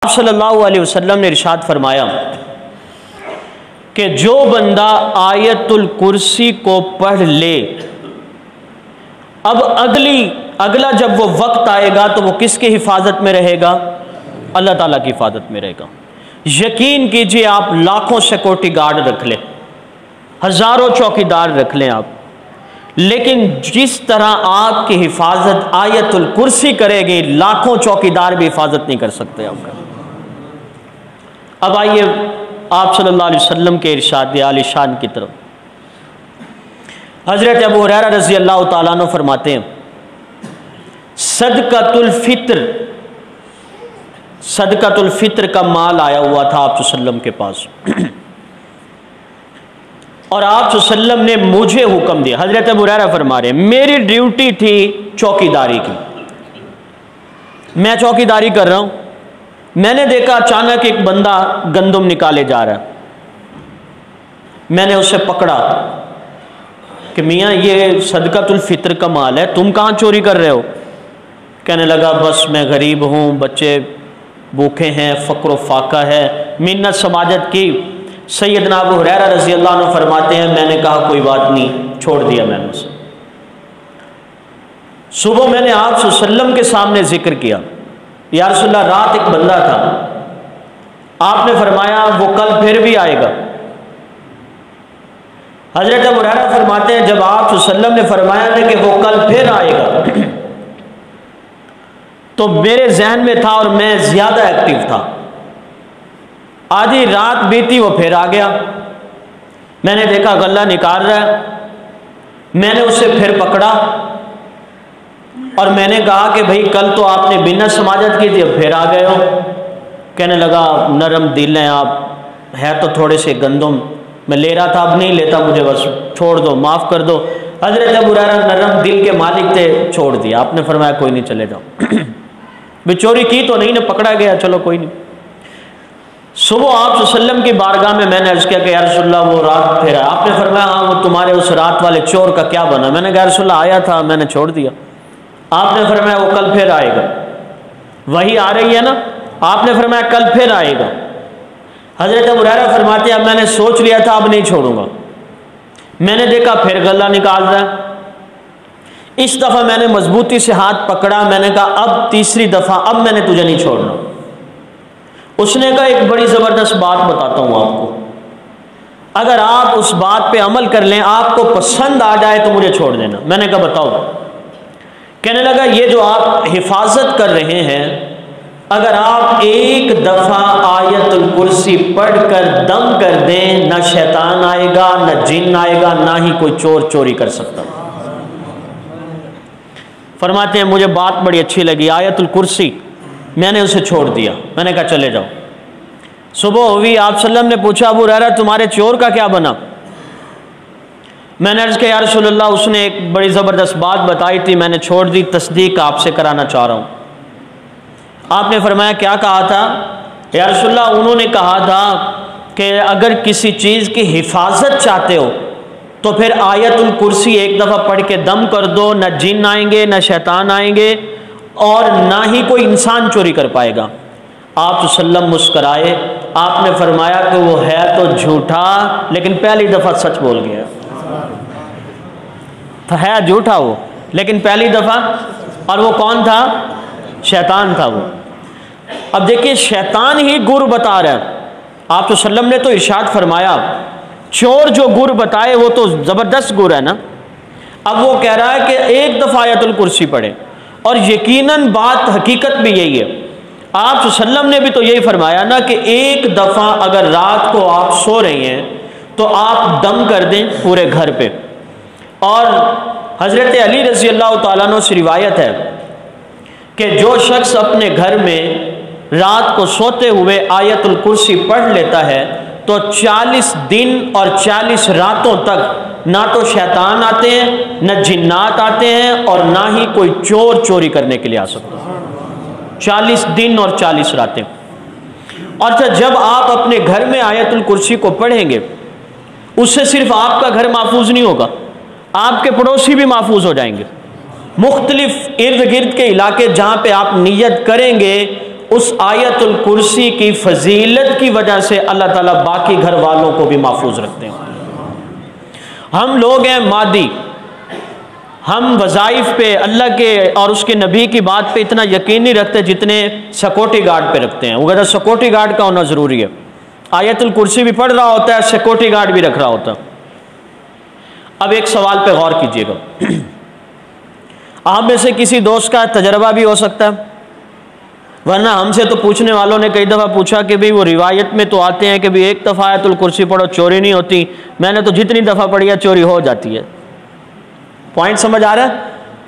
सल्लल्लाहु अलैहि वसल्लम ने इरशाद फरमाया कि जो बंदा आयतुल कुर्सी को पढ़ ले, अब अगला जब वो वक्त आएगा तो वो किसकी हिफाजत में रहेगा? अल्लाह ताला की हिफाजत में रहेगा। यकीन कीजिए, आप लाखों सिक्योरिटी गार्ड रख लें, हजारों चौकीदार रख लें आप, लेकिन जिस तरह आपकी हिफाजत आयतुल कुर्सी करेगी, लाखों चौकीदार भी हिफाजत नहीं कर सकते आपका। अब आइए आप सल्लल्लाहु अलैहि वसल्लम के इरशाद आलिशान की तरफ। हजरत अबू हुरैरा रज़ी अल्लाह ताला अन्हु फरमाते हैं, सदकातुल फित्र का माल आया हुआ था आप सल्लम के पास और आप सल्लम ने मुझे हुक्म दिया। हजरत अबू हुरैरा फरमा रहे, मेरी ड्यूटी थी चौकीदारी की, मैं चौकीदारी कर रहा हूं, मैंने देखा अचानक एक बंदा गंदम निकाले जा रहा है। मैंने उसे पकड़ा कि मियाँ ये सदकातुल फित्र का माल है, तुम कहाँ चोरी कर रहे हो? कहने लगा, बस मैं गरीब हूँ, बच्चे भूखे हैं, फ़क्र फाका है, मिन्नत समाजत की। सैयदना अबू हुरैरा रज़ी अल्लाह अन्हु फरमाते हैं, मैंने कहा कोई बात नहीं, छोड़ दिया मैंने उसे। सुबह मैंने आप सल्लम के सामने जिक्र किया, या रसूलल्लाह रात एक बंदा था, आपने फरमाया वो कल फिर भी आएगा। हजरत अबू हुरैरा फरमाते हैं, जब आप सल्लम ने फरमाया था कि वो कल फिर आएगा तो मेरे जहन में था और मैं ज्यादा एक्टिव था। आधी रात बीती, वो फिर आ गया, मैंने देखा गल्ला निकाल रहा है, मैंने उसे फिर पकड़ा और मैंने कहा कि भाई कल तो आपने बिना समाजत की थी, अब फिर आ गए हो। कहने लगा, नरम दिल हैं आप, है तो थोड़े से गंदम, मैं ले रहा था, अब नहीं लेता, मुझे बस छोड़ दो, माफ़ कर दो। हजरत अबू हुरैरा नरम दिल के मालिक थे, छोड़ दिया। आपने फरमाया कोई नहीं, चले जाओ भी चोरी की तो नहीं ना, पकड़ा गया, चलो कोई नहीं। सुबह आप सल्लम की बारगाह में मैंने अर्ज़ किया कि या रसूलल्लाह वो रात फिर आया। आपने फरमाया हाँ, वो तुम्हारे उस रात वाले चोर का क्या बना? मैंने कहा या रसूलल्लाह आया था, मैंने छोड़ दिया। आपने फरमाया वो कल फिर आएगा, वही आ रही है ना? आपने फरमाया कल फिर आएगा। हजरत अबू हुरैरा फरमाते हैं, मैंने सोच लिया था अब नहीं छोड़ूंगा, मैंने देखा फिर गला निकाल रहा है। इस दफा मैंने मजबूती से हाथ पकड़ा, मैंने कहा अब तीसरी दफा, अब मैंने तुझे नहीं छोड़ना। उसने कहा एक बड़ी जबरदस्त बात बताता हूं आपको, अगर आप उस बात पे अमल कर लें, आपको पसंद आ जाए तो मुझे छोड़ देना। मैंने कहा बताओ। कहने लगा, ये जो आप हिफाजत कर रहे हैं, अगर आप एक दफा आयतुल कुर्सी पढ़कर दम कर दें, ना शैतान आएगा, ना जिन आएगा, ना ही कोई चोर चोरी कर सकता। फरमाते हैं मुझे बात बड़ी अच्छी लगी, आयतुल कुर्सी, मैंने उसे छोड़ दिया। मैंने कहा चले जाओ। सुबह हुई, आप सल्लम ने पूछा अबू हुरैरा तुम्हारे चोर का क्या बना? मैंने अर्ज़ किया या रसूलल्लाह उसने एक बड़ी ज़बरदस्त बात बताई थी, मैंने छोड़ दी, तस्दीक आपसे कराना चाह रहा हूँ। आपने फरमाया क्या कहा था? या रसूलल्लाह उन्होंने कहा था कि अगर किसी चीज़ की हिफाजत चाहते हो तो फिर आयतुल कुर्सी एक दफ़ा पढ़ के दम कर दो, न जिन आएंगे, न शैतान आएंगे, और ना ही कोई इंसान चोरी कर पाएगा। आप सल्लम मुस्कराए, आपने फरमाया कि वो है तो झूठा, लेकिन पहली दफ़ा सच बोल गया। तो है झूठा वो, लेकिन पहली दफ़ा, और वो कौन था? शैतान था वो। अब देखिए, शैतान ही गुर बता रहा है। आप तो सल्लम ने तो इरशाद फरमाया, चोर जो गुर बताए वो तो ज़बरदस्त गुर है ना। अब वो कह रहा है कि एक दफ़ा आयतुल कुर्सी पढ़े, और यकीनन बात हकीकत भी यही है। आप सल्लम ने भी तो यही फरमाया ना कि एक दफ़ा अगर रात को आप सो रही हैं तो आप दम कर दें पूरे घर पे। और हज़रत अली रज़ी अल्लाह ताला अन्हु से रिवायत है कि जो शख्स अपने घर में रात को सोते हुए आयतुल कुर्सी पढ़ लेता है तो 40 दिन और 40 रातों तक ना तो शैतान आते हैं, न जिन्नात आते हैं, और ना ही कोई चोर चोरी करने के लिए आ सकता। 40 दिन और 40 रातें। और जब आप अपने घर में आयतुल कुर्सी को पढ़ेंगे, उससे सिर्फ आपका घर महफूज नहीं होगा, आपके पड़ोसी भी महफूज हो जाएंगे। मुख्तलिफ इर्द गिर्द के इलाके जहाँ पे आप नियत करेंगे उस आयतुल कुर्सी की फजीलत की वजह से अल्लाह ताला बाकी घर वालों को भी महफूज रखते हैं। हम लोग हैं मादी, हम वज़ाइफ पे अल्लाह के और उसके नबी की बात पे इतना यकीन नहीं रखते जितने सिक्योरिटी गार्ड पे रखते हैं। वो कहता है सिक्योरिटी गार्ड का होना ज़रूरी है। आयतुल कुर्सी भी पढ़ रहा होता है, सिक्योरिटी गार्ड भी रख रहा होता है। अब एक सवाल पे गौर कीजिएगा, आप में से किसी दोस्त का तजर्बा भी हो सकता है, वरना हमसे तो पूछने वालों ने कई दफ़ा पूछा कि भाई वो रिवायत में तो आते हैं कि भाई एक दफ़ा आयतुल कुर्सी पढ़ो चोरी नहीं होती। मैंने तो जितनी दफ़ा पढ़ी है चोरी हो जाती है। पॉइंट समझ आ रहा है?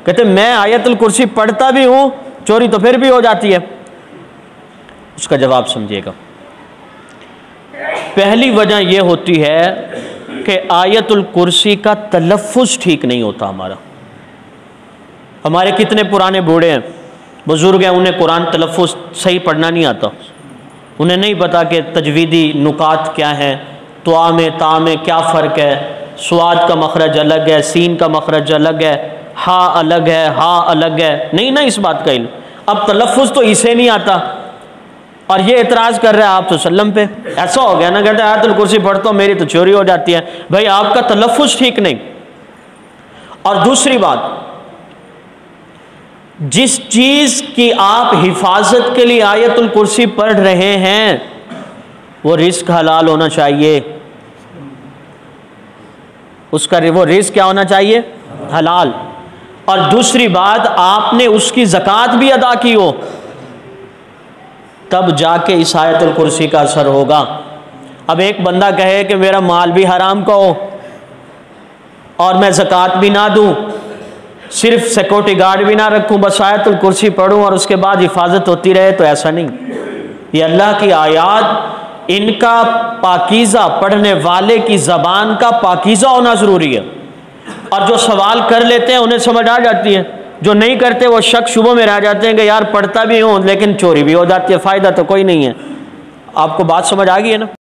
कहते मैं आयतुल कुर्सी पढ़ता भी हूँ, चोरी तो फिर भी हो जाती है। उसका जवाब समझिएगा। पहली वजह यह होती है कि आयतुल कुर्सी का तलफ़्फ़ुज़ ठीक नहीं होता हमारा। हमारे कितने पुराने बूढ़े हैं, बुज़ुर्ग हैं, उन्हें कुरान तलफ़्फ़ुज़ सही पढ़ना नहीं आता। उन्हें नहीं पता कि तजवीदी नुकात क्या हैं, तुआ में ता में क्या फ़र्क है, स्वाद का मखरज अलग है, सीन का मखरज अलग है, हा अलग है, हा अलग है, नहीं ना इस बात का इल्म। अब तलफ़्फ़ुज़ तो इसे नहीं आता और ये एतराज़ कर रहा है आप सल्लम पे। ऐसा हो गया ना, कहते हैं आयतुल कुर्सी पढ़ता हूँ मेरी तो चोरी हो जाती है। भाई आपका तलफ़्फ़ुज़ ठीक नहीं। और दूसरी बात, जिस चीज़ की आप हिफाजत के लिए आयतुल कुर्सी पढ़ रहे हैं वो रिस्क हलाल होना चाहिए। उसका वो रिस्क क्या होना चाहिए? हलाल। और दूसरी बात, आपने उसकी ज़कात भी अदा की हो तब जाके इस आयतुल कुर्सी का असर होगा। अब एक बंदा कहे कि मेरा माल भी हराम का हो और मैं ज़कात भी ना दूं, सिर्फ सिक्योरिटी गार्ड भी ना रखूं, बस आयतुल कुर्सी पढ़ूं और उसके बाद हिफाजत होती रहे, तो ऐसा नहीं। ये अल्लाह की आयात, इनका पाकीज़ा, पढ़ने वाले की ज़बान का पाकीज़ा होना ज़रूरी है। और जो सवाल कर लेते हैं उन्हें समझ आ जाती है, जो नहीं करते वो शक शुबों में रह जाते हैं कि यार पढ़ता भी हूँ लेकिन चोरी भी हो जाती है, फ़ायदा तो कोई नहीं है। आपको बात समझ आ गई है ना?